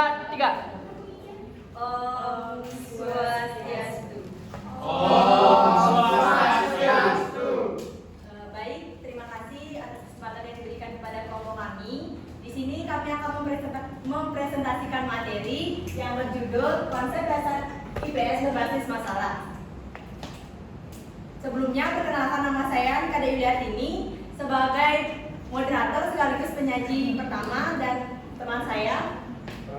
3. Om Swastiastu. Om Swastiastu. Baik, terima kasih atas kesempatan yang diberikan kepada kelompok kami. Di sini kami akan mempresentasikan materi yang berjudul Konsep Dasar IPS Berbasis Masalah. Sebelumnya, perkenalkan nama saya Nika Dewiartini sebagai moderator sekaligus penyaji pertama dan teman saya.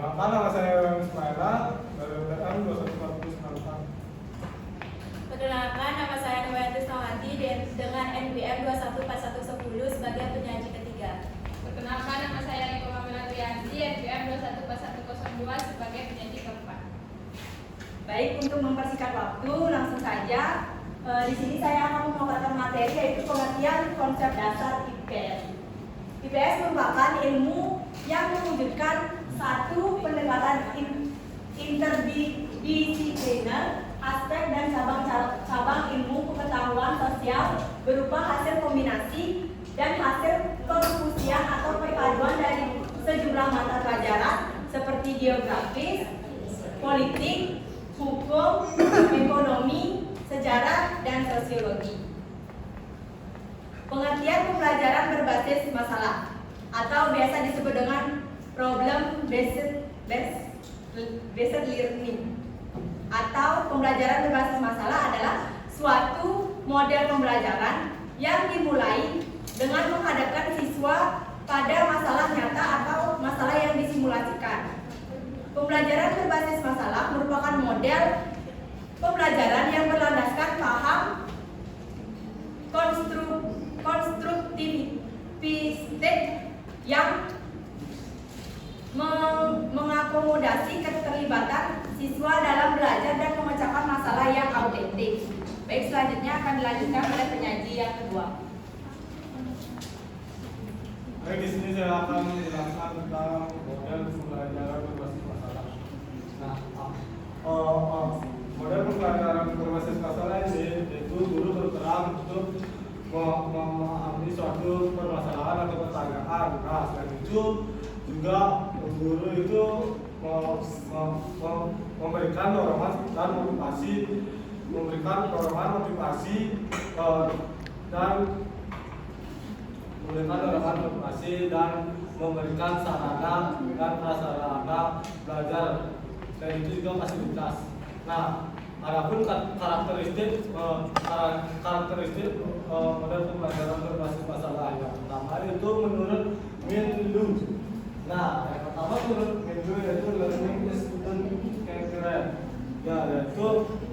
Perkenalkan nama saya Ismaila dari UTM 2149. Perkenalkan nama saya Novianti Sawanti dengan NPM 214110 sebagai penyaji ketiga. Perkenalkan nama saya Niko Mamela Trianti, NPM 214102 sebagai penyaji keempat. Baik, untuk mempersingkat waktu, langsung saja. Di sini saya akan memaparkan materi yaitu pengertian konsep dasar IPS. IPS merupakan ilmu yang mewujudkan satu pendekatan interdisipliner aspek dan cabang ilmu pengetahuan sosial berupa hasil kombinasi dan hasil perfusian atau perpaduan dari sejumlah mata pelajaran seperti geografis, politik, hukum, ekonomi, sejarah, dan sosiologi. Pengertian pembelajaran berbasis masalah atau biasa disebut dengan problem based learning atau pembelajaran berbasis masalah adalah suatu model pembelajaran yang dimulai dengan menghadapkan siswa pada masalah nyata atau masalah yang disimulasikan. Pembelajaran berbasis masalah merupakan model pembelajaran yang berlandaskan paham konstruktivistik yang mengakomodasi keterlibatan siswa dalam belajar dan memecahkan masalah yang autentik. Baik, selanjutnya akan dilanjutkan oleh penyaji yang kedua. Baik, di sini saya akan menjelaskan tentang model pembelajaran berbasis masalah. Nah, model pembelajaran berbasis masalah ini yaitu guru berperan untuk memahami suatu permasalahan atau pertanyaan. Nah, selain itu juga guru itu memberikan dorongan dan motivasi, dan memberikan sarana dan prasarana belajar, dan itu juga fasilitas. Nah, adapun karakteristik model pembelajaran berbasis masalah yang pertama itu menurut Minlu. Nah, yang pertama menurut Minlu yaitu learning student centered. Ya, yaitu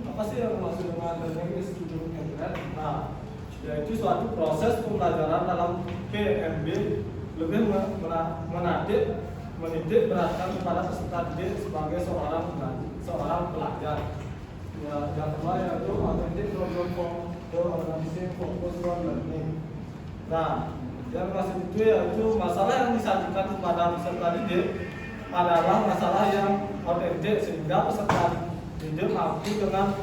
apa sih yang maksud dengan learning student centered? Nah, yaitu suatu proses pembelajaran dalam PMB lebih menitik beratkan kepada peserta didik sebagai seorang pelajar. Ya, yang kedua yaitu authentic organizing focus on learning. Nah, yang maksud itu yaitu masalah yang disajikan kepada peserta didik adalah masalah yang autentik sehingga peserta didik mampu dengan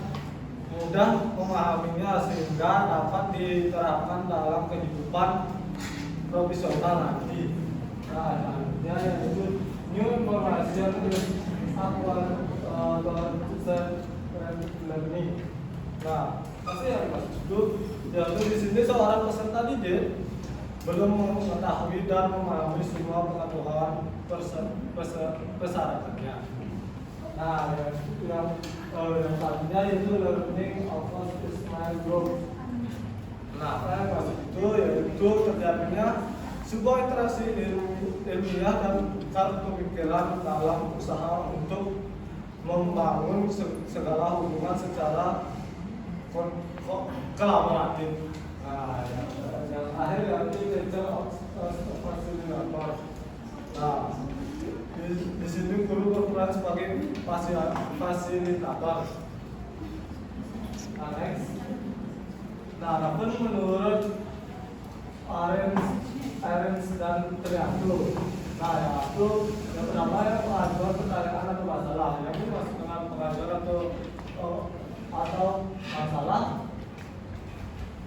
mudah memahaminya sehingga dapat diterapkan dalam kehidupan profesional nanti. Nah, selanjutnya yaitu new information learning. Nah, pasti yang maksud itu yaitu di sini seorang peserta didik belum mengetahui dan memahami semua pengetahuan persyaratannya. Nah, yang selanjutnya yaitu learning of small group. Nah, apa yang maksud itu yaitu terjadinya sebuah interaksi ilmiah dan tukar pemikiran dalam usaha untuk membangun segala hubungan secara kolaboratif. Nah, yang akhir yaitu teacher of facilitator. Nah, di sini guru berperan sebagai fasilitator. Nah, next. Nah, adapun menurut Arens dan Trianto. Nah, yaitu yang pertama yang pengajuan pertanyaan atau masalah. Yang ini masuk dengan pengajuan atau masalah,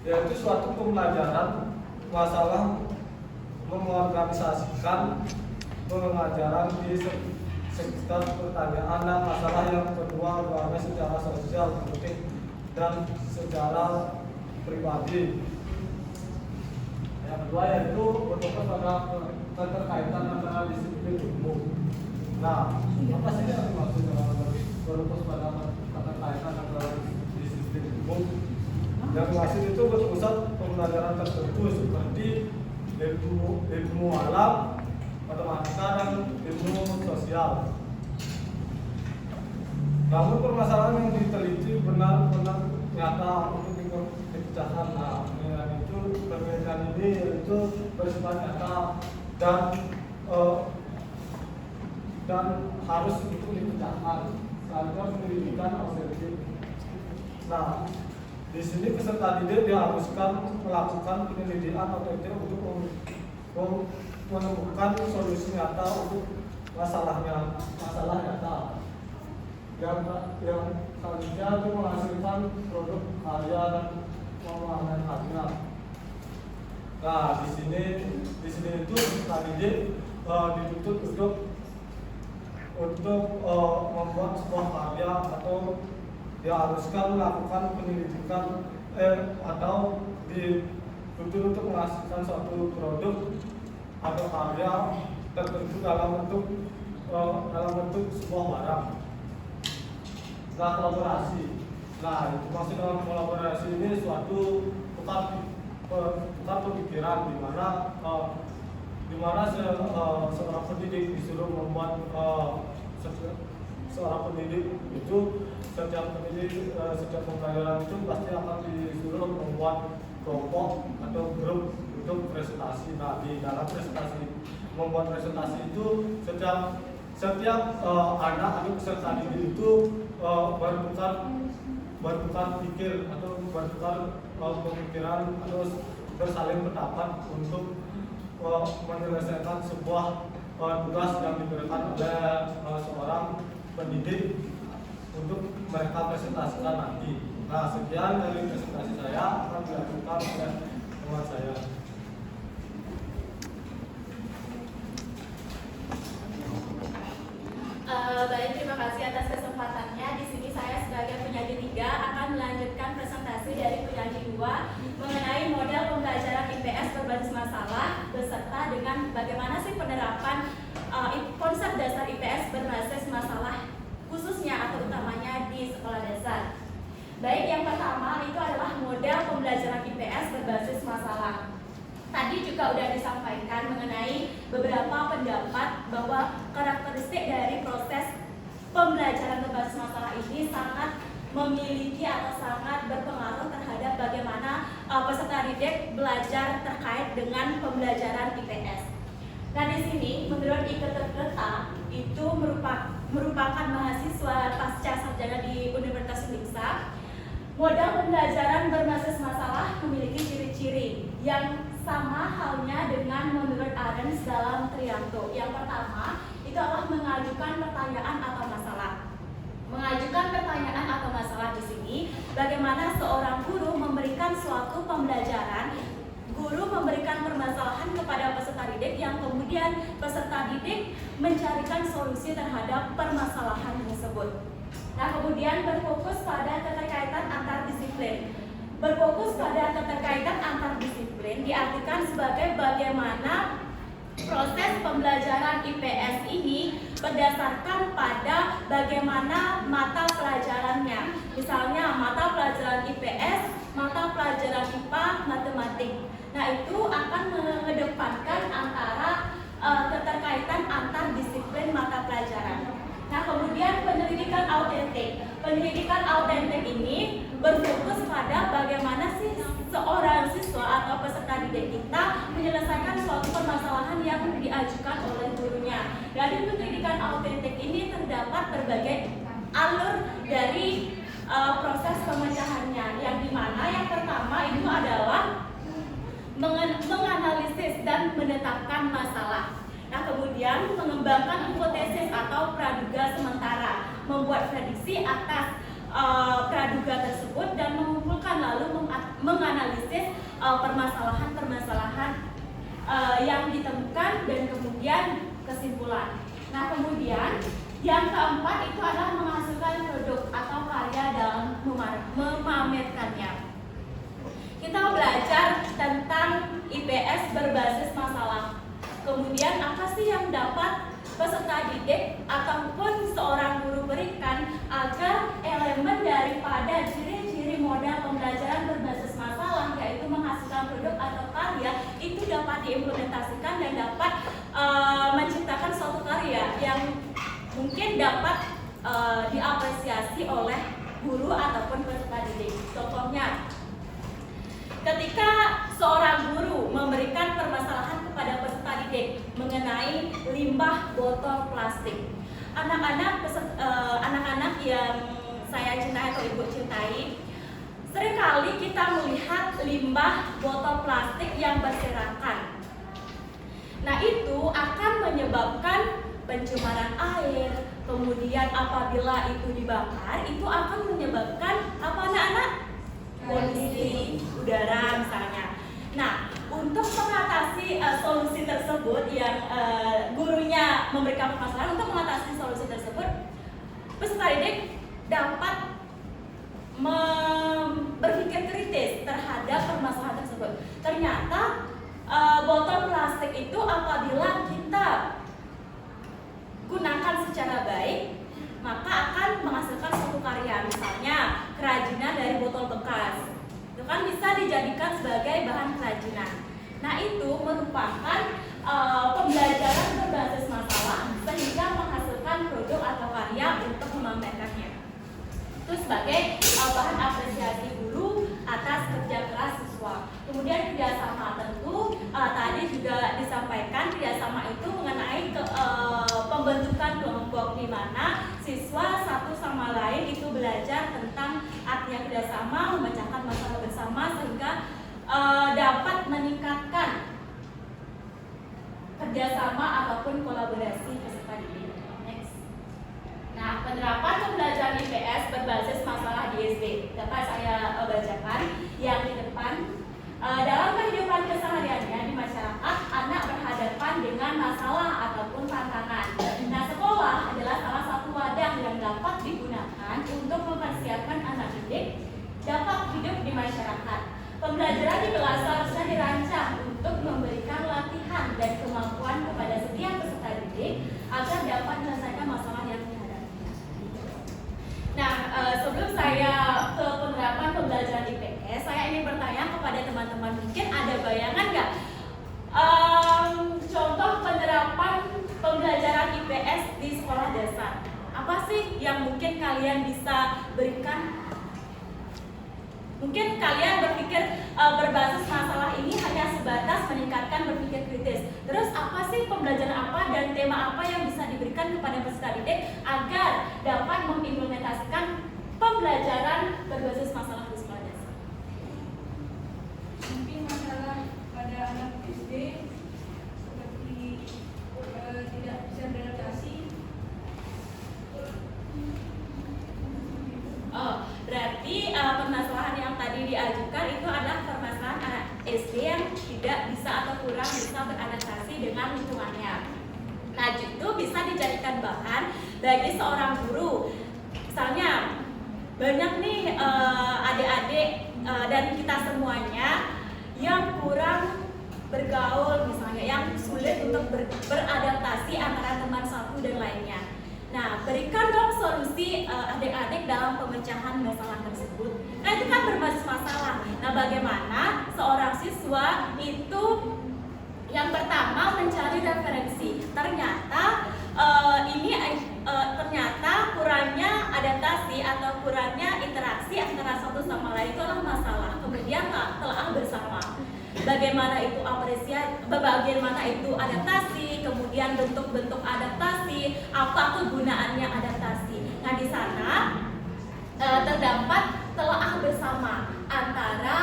yaitu suatu pembelajaran masalah mengorganisasikan pengajaran di pertanyaan dan masalah yang kedua berada secara sosial, politik, dan secara pribadi. Yang kedua yaitu berfokus pada keterkaitan antara disiplin ilmu. Nah, apa sih yang dimaksud dengan berfokus pada keterkaitan antara disiplin ilmu? Yang dimaksud itu berpusat pembelajaran tertentu seperti ilmu alam, matematika, dan ilmu sosial. Namun permasalahan yang diteliti benar-benar nyata untuk dipecahkan. Nah, perbedaan ini yaitu bersifat nyata dan harus itu dipecahkan. Selanjutnya pendidikan otentik. Nah, di sini peserta didik diharuskan melakukan penyelidikan otentik untuk menemukan solusi nyata untuk masalah nyata. Yang selanjutnya itu menghasilkan produk karya dan pemahaman karya. Nah, di sini itu peserta didik dituntut untuk membuat sebuah karya atau diharuskan melakukan penyelidikan atau dituntut untuk menghasilkan suatu produk atau karya tertentu dalam bentuk sebuah barang. Nah, kolaborasi. Nah, itu maksud dalam kolaborasi ini suatu tukar pemikiran di mana seorang pendidik disuruh membuat seorang pendidik itu setiap pembelajaran itu pasti akan disuruh membuat kelompok atau grup untuk presentasi. Nah, di dalam membuat presentasi itu setiap anak atau peserta didik itu bertukar pikir atau bertukar pemikiran atau bersaling pendapat untuk menyelesaikan sebuah tugas yang diberikan oleh seorang pendidik untuk mereka presentasikan nanti. Nah, sekian dari presentasi saya akan dilakukan oleh teman saya. Baik, terima kasih atas kesempatannya. Di sini saya sebagai penyaji 3 akan melanjutkan presentasi dari penyaji 2 mengenai model pembelajaran IPS berbasis masalah beserta dengan bagaimana sih penerapan konsep dasar IPS berbasis masalah khususnya atau utamanya di sekolah dasar. Baik, yang pertama itu adalah model pembelajaran IPS berbasis masalah. Tadi juga sudah disampaikan mengenai beberapa pendapat bahwa karakteristik dari proses pembelajaran berbasis masalah ini sangat memiliki atau sangat berpengaruh terhadap bagaimana peserta didik belajar terkait dengan pembelajaran IPS. Nah, di sini menurut Ike Terketa itu merupakan mahasiswa pasca sarjana di Universitas Uniksa. Model pembelajaran berbasis masalah memiliki ciri-ciri yang sama halnya dengan menurut Arens dalam Trianto. Yang pertama, itu adalah mengajukan pertanyaan atau masalah. Mengajukan pertanyaan atau masalah di sini, bagaimana seorang guru memberikan suatu pembelajaran, guru memberikan permasalahan kepada peserta didik yang kemudian peserta didik mencarikan solusi terhadap permasalahan tersebut. Nah, kemudian berfokus pada keterkaitan antar disiplin. Berfokus pada keterkaitan antar disiplin diartikan sebagai bagaimana proses pembelajaran IPS ini berdasarkan pada bagaimana mata pelajarannya. Misalnya mata pelajaran IPS, mata pelajaran IPA, matematik. Nah, itu akan mengedepankan antara keterkaitan antar disiplin mata pelajaran. Nah, kemudian penyelidikan autentik. Penyelidikan autentik ini berfokus pada bagaimana sih seorang siswa atau peserta didik kita menyelesaikan suatu permasalahan yang diajukan oleh gurunya. Dari penyelidikan autentik ini terdapat berbagai alur dari proses pemecahannya, yang dimana yang pertama itu adalah menganalisis dan menetapkan masalah. Nah, kemudian mengembangkan hipotesis atau praduga sementara, membuat prediksi atas praduga tersebut dan mengumpulkan lalu menganalisis permasalahan-permasalahan yang ditemukan dan kemudian kesimpulan. Nah, kemudian Yang keempat itu adalah menghasilkan produk atau karya dalam memamerkannya. Kita belajar tentang IPS berbasis masalah. Kemudian apa sih yang dapat peserta didik ataupun seorang guru berikan agar elemen daripada ciri-ciri model pembelajaran berbasis masalah, yaitu menghasilkan produk atau karya, itu dapat diimplementasikan dan dapat menciptakan suatu karya yang mungkin dapat diapresiasi oleh guru ataupun peserta didik. Contohnya, ketika seorang guru memberikan permasalahan kepada peserta didik mengenai limbah botol plastik, anak-anak yang saya cintai atau ibu cintai, seringkali kita melihat limbah botol plastik yang berserakan. Nah, itu akan menyebabkan pencemaran air. Kemudian apabila itu dibakar, itu akan menyebabkan apa, anak-anak? Polusi udara misalnya. Nah, untuk mengatasi solusi tersebut yang gurunya memberikan permasalahan, untuk mengatasi solusi tersebut, peserta didik dapat berpikir kritis terhadap permasalahan tersebut. Ternyata botol plastik itu apabila kita gunakan secara baik, maka akan menghasilkan suatu karya. Misalnya kerajinan dari botol bekas, itu kan bisa dijadikan sebagai bahan kerajinan. Nah, itu merupakan pembelajaran berbasis masalah sehingga menghasilkan produk atau karya untuk memamerkannya. Itu sebagai bahan apresiasi guru atas kerja keras siswa. Kemudian kerjasama, tentu tadi juga disampaikan kerjasama itu mengenai pembentukan kelompok di mana siswa satu sama lain itu belajar tentang artinya kerjasama, memecahkan masalah bersama sehingga dapat meningkatkan kerjasama ataupun kolaborasi peserta didik. Next. Nah, penerapan pembelajaran IPS berbasis masalah di SD dapat saya bacakan yang di depan. Dalam kehidupan kesehariannya di masyarakat, anak berhadapan dengan masalah ataupun tantangan. Nah, sekolah adalah salah satu wadah yang dapat digunakan untuk mempersiapkan anak didik dapat hidup di masyarakat. Pembelajaran di kelas seharusnya dirancang untuk memberikan latihan dan kemampuan kepada setiap peserta didik agar dapat menyelesaikan masalah yang dihadapinya. Nah, sebelum saya ke penerapan pembelajaran IPS, saya ingin bertanya kepada teman-teman, mungkin ada bayangan nggak contoh penerapan pembelajaran IPS di sekolah dasar? Apa sih yang mungkin kalian bisa berikan? Mungkin kalian berpikir berbasis masalah ini hanya sebatas meningkatkan berpikir kritis. Terus apa sih pembelajaran apa dan tema apa yang bisa diberikan kepada peserta didik agar dapat mengimplementasikan pembelajaran berbasis masalah di sekolah dasar? Mungkin masalah pada anak SD seperti tidak bisa beradaptasi. Berarti permasalahan yang tadi diajukan itu adalah permasalahan anak SD yang tidak bisa atau kurang bisa beradaptasi dengan lingkungannya. Nah, itu bisa dijadikan bahan bagi seorang guru. Misalnya banyak nih adik-adik dan kita semuanya yang kurang bergaul, misalnya yang sulit untuk beradaptasi antara teman satu dan lainnya. Nah, berikan dong solusi adik-adik dalam pemecahan masalah tersebut. Nah, itu kan berbasis masalah. Nah, bagaimana seorang siswa itu yang pertama mencari referensi. Ternyata ternyata kurangnya adaptasi atau kurangnya interaksi antara satu sama lain itu adalah masalah. Kemudian telah bersama. Bagaimana itu apresiasi, bagaimana itu adaptasi, kemudian bentuk-bentuk adaptasi, apa kegunaannya adaptasi. Nah, di sana terdapat telaah bersama antara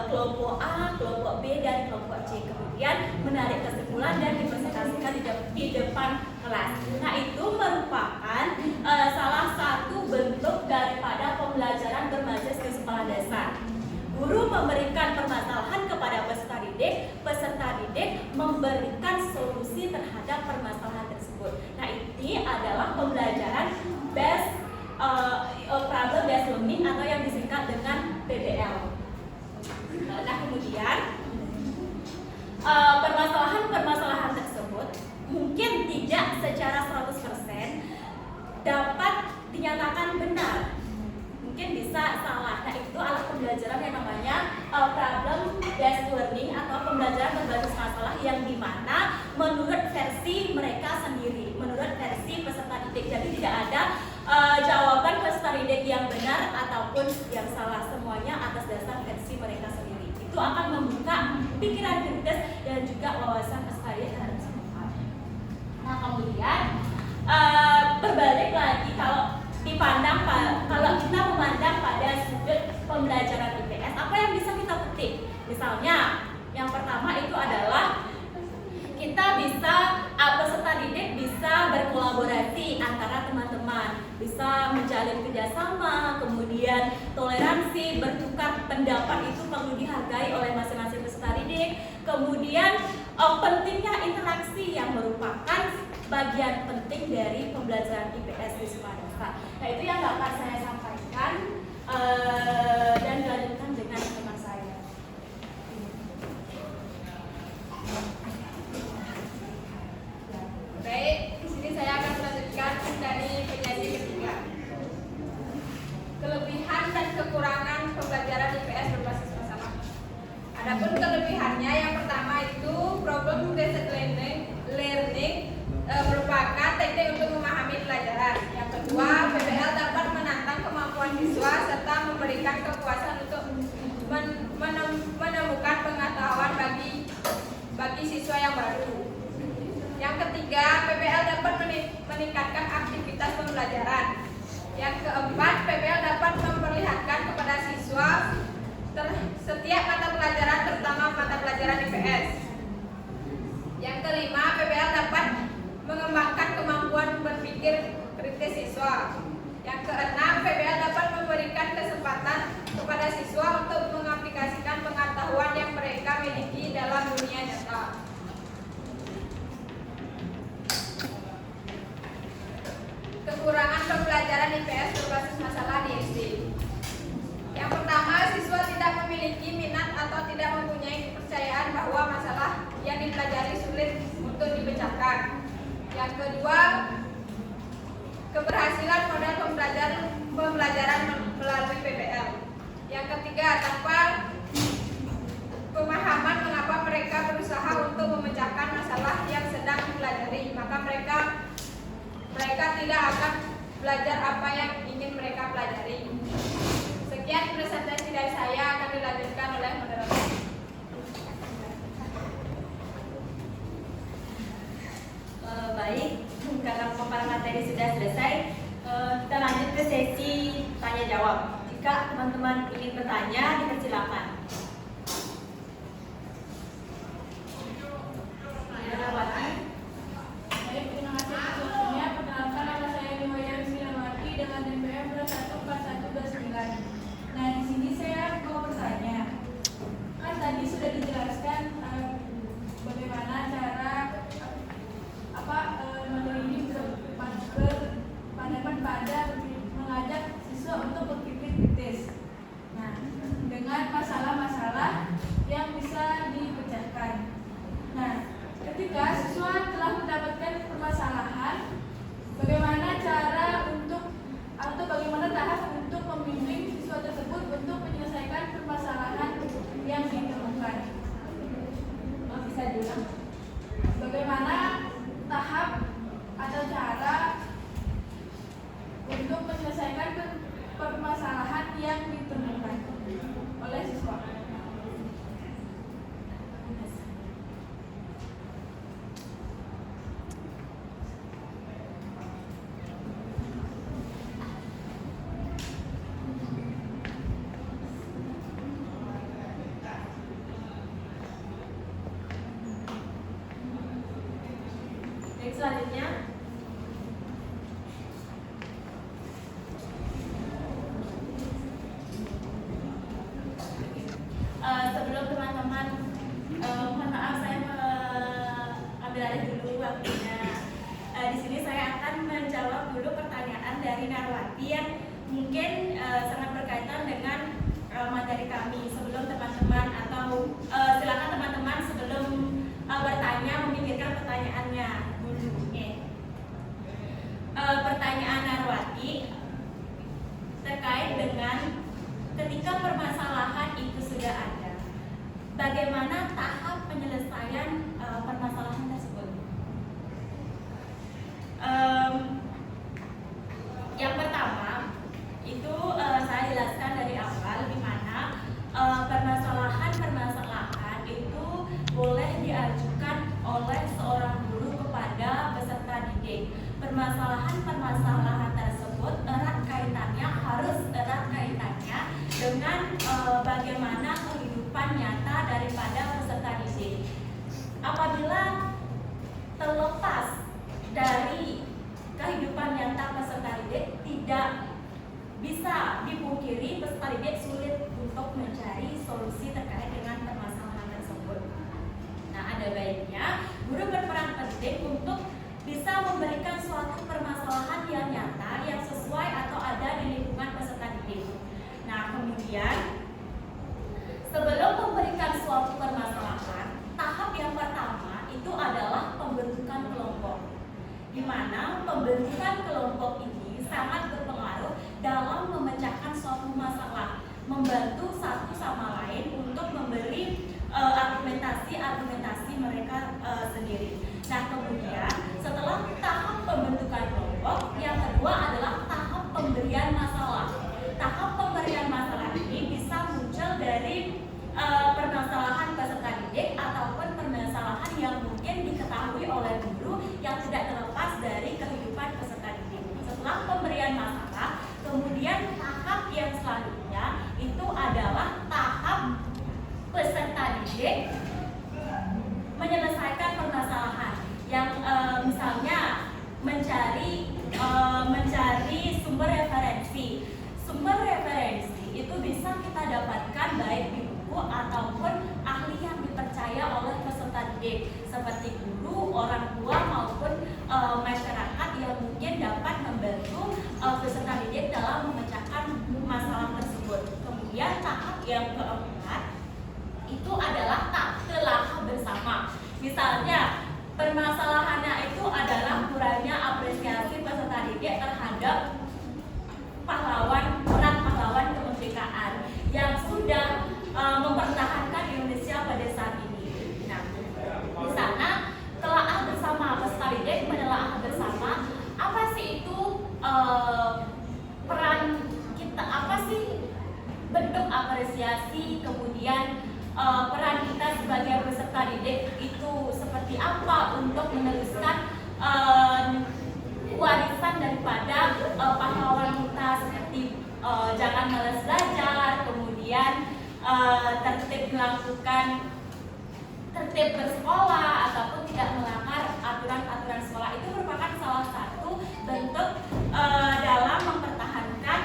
kelompok A, kelompok B, dan kelompok C. Kemudian menarik kesimpulan dan dipresentasikan di depan kelas. Nah, itu merupakan salah satu bentuk daripada pembelajaran berbasis di sekolah dasar. Guru memberikan permasalahan kepada peserta didik memberikan solusi terhadap permasalahan tersebut. Nah, ini adalah pembelajaran dapat dinyatakan benar, mungkin bisa salah. Nah, itu alat pembelajaran yang namanya problem based learning atau pembelajaran berbasis masalah, yang dimana menurut versi mereka sendiri, menurut versi peserta didik. Jadi tidak ada jawaban peserta didik yang benar ataupun yang salah, semuanya atas dasar versi mereka sendiri. Itu akan membuka pikiran kritis dan juga wawasan peserta didik terhadap sekolah. Nah, kemudian berbalik lagi, kalau kita memandang pada sudut pembelajaran IPS, apa yang bisa kita petik? Misalnya, yang pertama itu adalah kita bisa, peserta didik bisa berkolaborasi antara teman-teman, bisa menjalin kerjasama, kemudian toleransi, bertukar pendapat itu perlu dihargai oleh masing-masing peserta didik. Kemudian pentingnya interaksi yang merupakan bagian penting dari pembelajaran IPS di sekolah. Nah, itu yang dapat saya sampaikan dan dilanjutkan dengan teman saya. Baik, di sini saya akan melanjutkan dari penyaji ketiga. Kelebihan dan kekurangan pembelajaran IPS berbasis masalah. Adapun kelebihannya, yang pertama itu problem based learning merupakan teknik untuk memahami pelajaran. Yang kedua, PBL dapat menantang kemampuan siswa serta memberikan kepuasan untuk menemukan pengetahuan bagi siswa yang baru. Yang ketiga, PBL dapat meningkatkan aktivitas pembelajaran. Yang keempat, PBL dapat memperlihatkan kepada siswa setiap mata pelajaran, terutama mata pelajaran IPS. Yang kelima, PBL dapat mengembangkan kemampuan berpikir kritis siswa. Yang keenam, PBL dapat memberikan kesempatan kepada siswa untuk mengaplikasikan pengetahuan yang mereka miliki dalam dunia nyata. Kekurangan pembelajaran IPS berbasis masalah di SD. Yang pertama, siswa tidak memiliki minat atau tidak mempunyai kepercayaan bahwa masalah yang dipelajari sulit untuk dipecahkan. Yang kedua, keberhasilan model pembelajaran melalui PBL. Yang ketiga, tanpa pemahaman mengapa mereka berusaha untuk memecahkan masalah yang sedang dipelajari, maka mereka tidak akan belajar apa yang ingin mereka pelajari. Sekian presentasi dari saya, akan dilanjutkan oleh moderator. Baik, karena pemaparan materi sudah selesai, kita lanjut ke sesi tanya jawab. Jika teman-teman ingin bertanya, dipersilakan. Baik, terima kasih atas waktunya. Perkenalkan, nama saya Niwaya Wismiawati dengan NPM 214129. Nah, di sini saya mau bertanya. Kan tadi sudah dijelaskan bagaimana cara materi ini berpandangan pada mengajak siswa untuk berpikir kritis. Nah, dengan masalah-masalah yang bisa dipecahkan. Nah, ketika siswa telah mendapatkan permasalahan, bagaimana cara atau bagaimana tahap untuk membimbing siswa tersebut untuk menyelesaikan permasalahan yang ditemukan? Bisa diulang? Bagaimana tahap atau cara untuk menyelesaikan permasalahan yang ditemukan oleh siswa? Selanjutnya, sebelum teman-teman, mohon maaf saya ambil alih dulu waktunya. Di sini saya akan menjawab dulu pertanyaan dari Narwati yang mungkin sangat berkaitan dengan materi kami. Sebelum teman-teman atau silakan teman-teman sebelum bertanya memikirkan pertanyaannya dulu. Pertanyaan Narwati dengan ketika permasalahan itu sudah ada, bagaimana tahap penyelesaian permasalahan tersebut. Yang pertama itu saya jelaskan dari awal, di mana permasalahan itu boleh diajukan oleh seorang guru kepada peserta didik. Permasalahan tersebut harus erat kaitannya dengan bagaimana kehidupan nyata daripada peserta didik. Apabila terlepas dari kehidupan nyata peserta didik, tidak bisa dipungkiri peserta didik sulit untuk mencari solusi terkait dengan permasalahan tersebut. Nah, ada baiknya guru berperan penting untuk bisa memberikan suatu permasalahan yang nyata, yang sesuai atau ada di lingkungan peserta didik. Nah, kemudian sebelum memberikan suatu permasalahan, tahap yang pertama itu adalah pembentukan kelompok, di mana pembentukan kelompok ini sangat berpengaruh dalam memecahkan suatu masalah, membantu satu sama lain untuk memberi argumentasi mereka sendiri. Nah, kemudian setelah tahap pembentukan kelompok, yang kedua adalah tahap pemberian masalah. Tahap pemberian masalah ini bisa muncul dari permasalahan peserta didik ataupun permasalahan yang mungkin diketahui oleh guru yang tidak terlepas dari kehidupan peserta didik. Setelah pemberian masalah, kemudian tahap yang selanjutnya itu adalah tahap peserta didik menyelesaikan permasalahan yang misalnya mencari sumber referensi. Sumber referensi itu bisa kita dapatkan baik di buku ataupun ahli yang dipercaya oleh peserta didik, seperti guru, orang tua maupun masyarakat yang mungkin dapat membantu peserta didik dalam memecahkan masalah tersebut. Kemudian tahap yang keempat itu adalah telah bersama. Misalnya permasalahannya itu adalah kurangnya apresiasi peserta didik terhadap peran pahlawan kemerdekaan yang sudah mempertahankan Indonesia pada saat ini. Nah, di sana telaah bersama, peserta didik menelaah bersama apa sih itu peran kita, apa sih bentuk apresiasi, kemudian peran kita sebagai peserta didik itu seperti apa untuk meneruskan warisan daripada pahlawan kita, seperti jangan malas belajar, kemudian tertib bersekolah ataupun tidak melanggar aturan-aturan sekolah. Itu merupakan salah satu bentuk dalam mempertahankan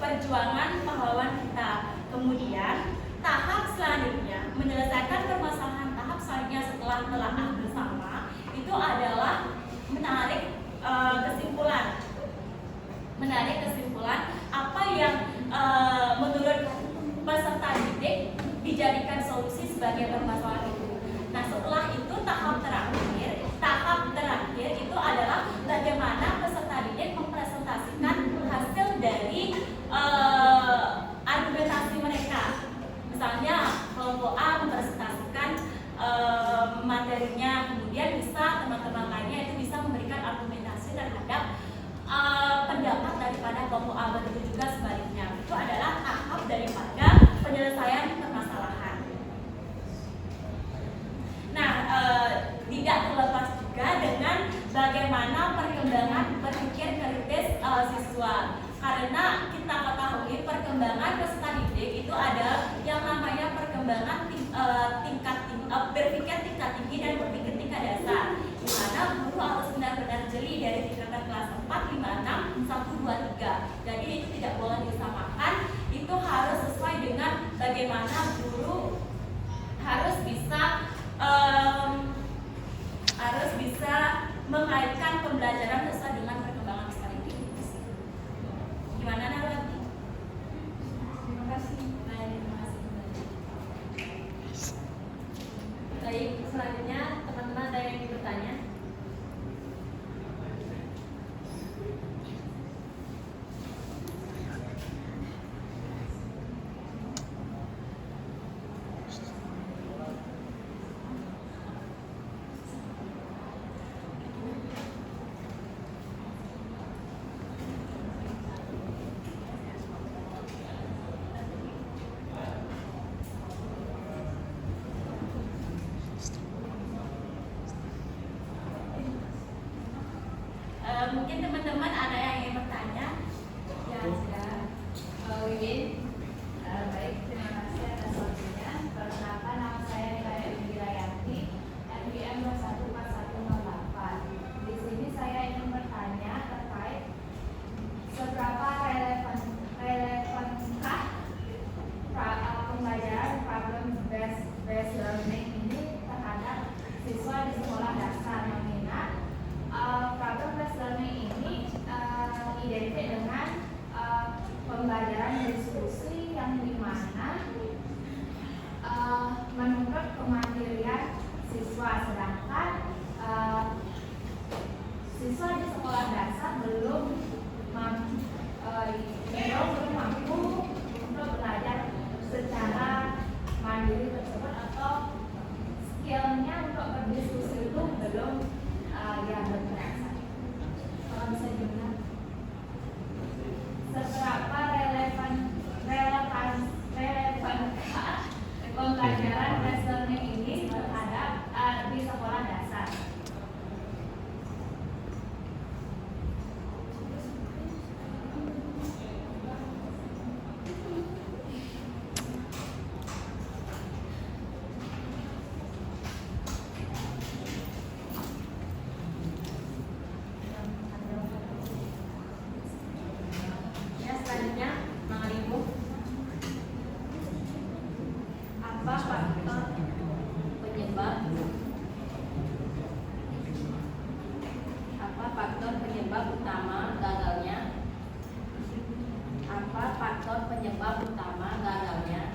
perjuangan pahlawan kita. Kemudian tahap selanjutnya menyelesaikan permasalahan. Tahap selanjutnya setelah telaah bersama itu adalah menarik kesimpulan apa yang menurut peserta didik dijadikan solusi sebagai permasalahan itu. Nah, setelah itu tahap terakhir itu adalah bagaimana peserta didik mempresentasikan hasil dari argumentasi mereka. Misalnya kelompok A mempresentasikan materinya, kemudian bisa teman-teman lainnya itu bisa memberikan argumentasi terhadap pendapat daripada kelompok A, begitu juga sebaliknya. Itu adalah tahap daripada penyelesaian permasalahan. Nah, tidak terlepas juga dengan bagaimana perkembangan berpikir kritis siswa. Karena kita ketahui perkembangan peserta didik itu ada yang namanya perkembangan berpikir tingkat tinggi dan berpikir tingkat dasar, di mana guru harus benar-benar jeli dari tingkatan kelas 4, 5, 6, 1, 2, 3. Jadi itu tidak boleh disamakan. Itu harus sesuai dengan bagaimana guru harus bisa mengaitkan pembelajaran sesuai dengan perkembangan peserta didik. Gimana Narwati? Terima kasih. Baik, selanjutnya teman-teman ada yang ingin bertanya? Mungkin teman-teman ada yang ingin bertanya? Ya, sudah. Wiwin, baik, terima kasih atas waktunya. Perkenalkan, nama saya Nilai Wilayanti, NPM 214108. Di sini saya ingin bertanya terkait seberapa relevankah pembelajaran problem based learning ini terhadap siswa di sekolah dasar, mengingat problem based learning ini identik dengan pembelajaran diskusi yang dimana menuntut kemandirian siswa, sedangkan siswa di sekolah dasar belum mampu untuk belajar secara mandiri tersebut, atau skillnya untuk berdiskusi itu belum yang berterasa. Kalau bisa dibilang seberapa relevan pembelajaran based learning ini terhadap di sekolah dasar. Ya, selanjutnya Mang apa faktor penyebab utama gagalnya? Apa faktor penyebab utama gagalnya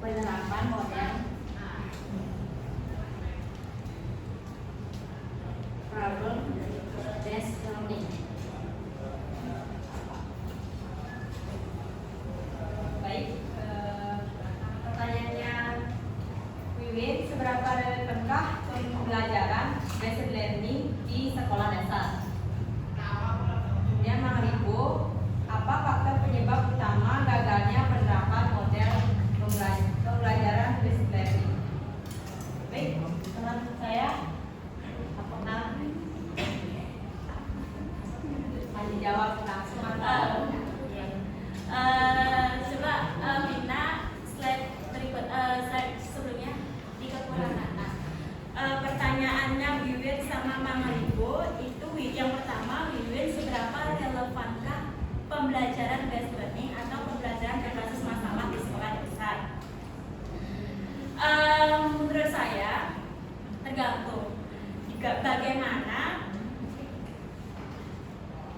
penerapan model problem based learning? Baik, pertanyaannya Wiwin, seberapa relevankah pembelajaran based learning di sekolah dasar? Kemudian Mang Ribu, apa faktor penyebab utama gagalnya penerapan model pembelajaran based learning? Baik, teman saya, apakah dijawab langsung atau? Coba Mina, slide berikut, slide sebelumnya di kekurangan. Pertanyaannya Wiwin sama Mang Ribu itu yang pertama, Wiwin, seberapa relevankah pembelajaran based learning atau pembelajaran berbasis masalah di sekolah dasar? Menurut saya tergantung juga bagaimana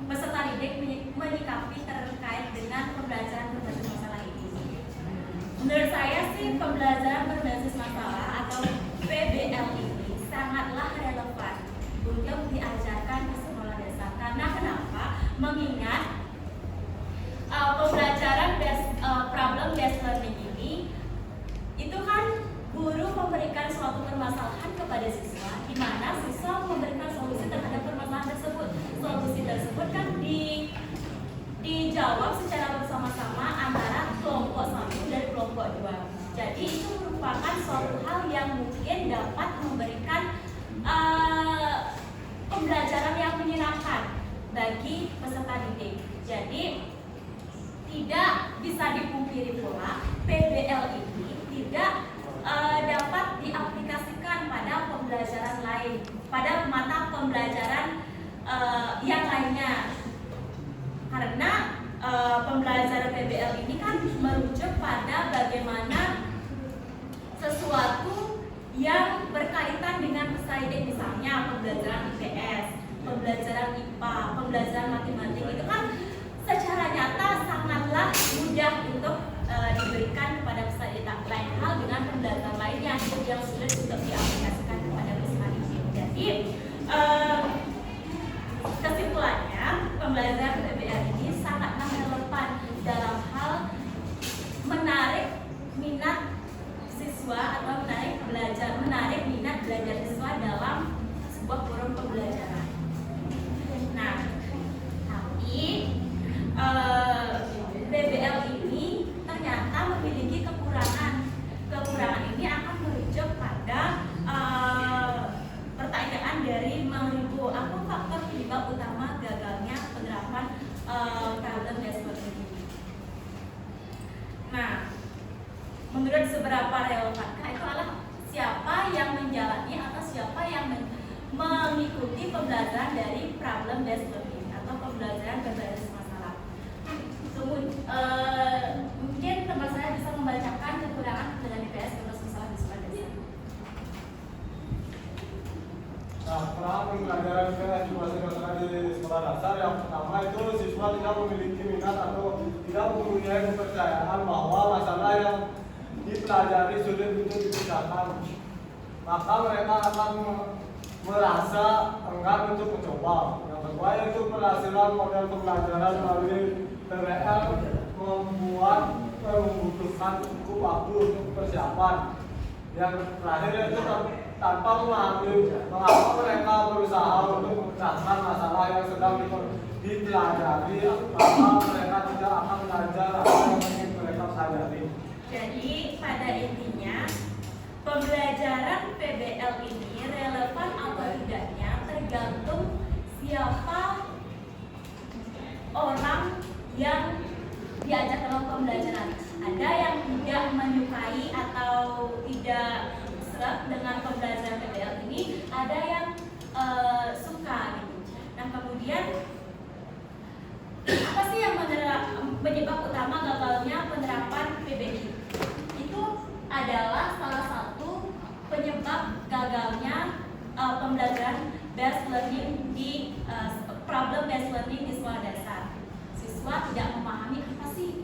peserta didik menyikapi terkait dengan pembelajaran berbasis masalah ini. Menurut saya sih pembelajaran berbasis masalah atau PBL ini sangatlah relevan untuk diajarkan di sekolah dasar. Karena kenapa? Mengingat pembelajaran problem based learning ini itu kan guru memberikan suatu permasalahan kepada siswa, di mana siswa memberikan solusi terhadap permasalahan tersebut. Solusi tersebut kan dijawab secara bersama-sama antara kelompok 1 dan kelompok 2. Jadi itu merupakan suatu hal yang mungkin dapat memberikan pembelajaran yang menyenangkan bagi peserta didik. Jadi tidak bisa dipungkiri pula PBL ini tidak dapat diaplikasikan pada pembelajaran lain, pada mata pembelajaran yang lainnya, karena pembelajaran PBL ini kan merujuk pada bagaimana sesuatu yang berkaitan dengan peserta didik, misalnya pembelajaran IPS, pembelajaran IPA, pembelajaran matematik, itu kan secara nyata sangatlah mudah untuk diberikan kepada peserta didik. Lain hal dengan pembelajaran lainnya yang sulit untuk diaplikasikan kepada peserta didik. Jadi kesimpulannya, pembelajaran PBL ini sangatlah relevan dalam hal menarik minat siswa atau menarik minat belajar siswa dalam sebuah forum pembelajaran. Nah, dari Mang Ribu, apa faktor penyebab utama gagalnya penerapan problem based learning ini? Nah, menurut seberapa relevankah itu adalah siapa yang menjalani atau siapa yang mengikuti pembelajaran dari problem based learning atau pembelajaran berbasis masalah. Mungkin teman saya bisa membacakan kekurangan dengan IPS berbasis masalah di sekolah dasar. Nah, pembelajaran IPS berbasis masalah di sekolah dasar yang pertama itu siswa tidak memiliki minat atau tidak mempunyai kepercayaan bahwa masalah yang dipelajari sulit untuk dipecahkan. Maka mereka akan merasa enggan untuk mencoba. Yang kedua yaitu keberhasilan model pembelajaran melalui PBL membutuhkan cukup waktu untuk persiapan. Yang terakhir yaitu tanpa memahami mengapa mereka berusaha untuk memecahkan masalah yang sedang dipelajari, maka mereka tidak akan belajar apa yang ingin mereka pelajari. Jadi pada intinya pembelajaran PBL ini relevan atau tidaknya tergantung siapa orang yang diajak dalam pembelajaran. Ada yang tidak menyukai atau tidak serap dengan pembelajaran PBL ini, ada yang suka gitu. Nah kemudian apa sih yang penyebab utama gagalnya penerapan PBI? Itu adalah salah satu penyebab gagalnya pembelajaran based learning di problem based learning di sekolah dasar. Siswa tidak memahami apa sih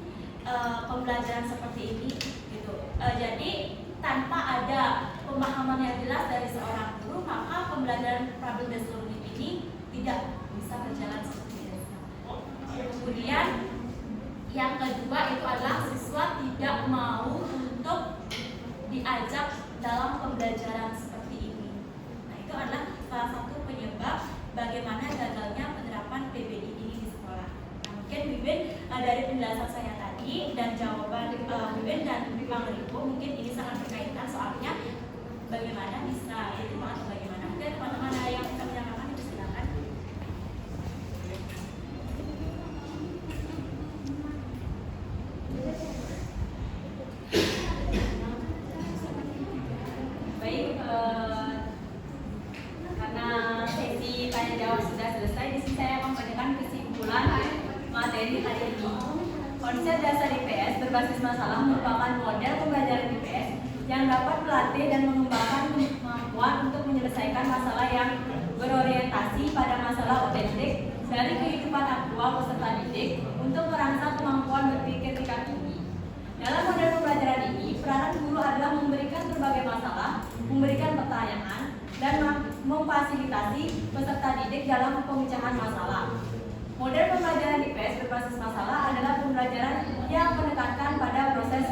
pembelajaran seperti ini gitu. Jadi tanpa ada pemahaman yang jelas dari seorang guru, maka pembelajaran problem based learning ini tidak bisa berjalan seperti biasa. Kemudian yang kedua itu adalah siswa tidak mau untuk diajak dalam pembelajaran seperti ini. Nah itu adalah salah satu penyebab bagaimana gagalnya penerapan PBI ini di sekolah. Nah, mungkin Bibin dari penjelasan saya tadi dan jawaban Bibin dan Bang Rico mungkin ini sangat berkaitan soalnya bagaimana bisa diterima atau bagaimana. Mungkin teman-teman ada yang bisa menyampaikan, itu silakan. Baik, karena sesi tanya jawab sudah selesai, di sini saya membacakan kesimpulan materi hari ini. Konsep dasar IPS berbasis masalah merupakan model pembelajaran IPS yang dapat melatih dan mengembangkan kemampuan untuk menyelesaikan masalah yang berorientasi pada masalah otentik dari kehidupan aktual peserta didik untuk merangsang kemampuan berpikir tingkat tinggi. Dalam model pembelajaran ini, peranan guru adalah memberikan berbagai masalah, memberikan pertanyaan, dan memfasilitasi peserta didik dalam pemecahan masalah. Model pembelajaran IPS berbasis masalah adalah pembelajaran yang menekankan pada proses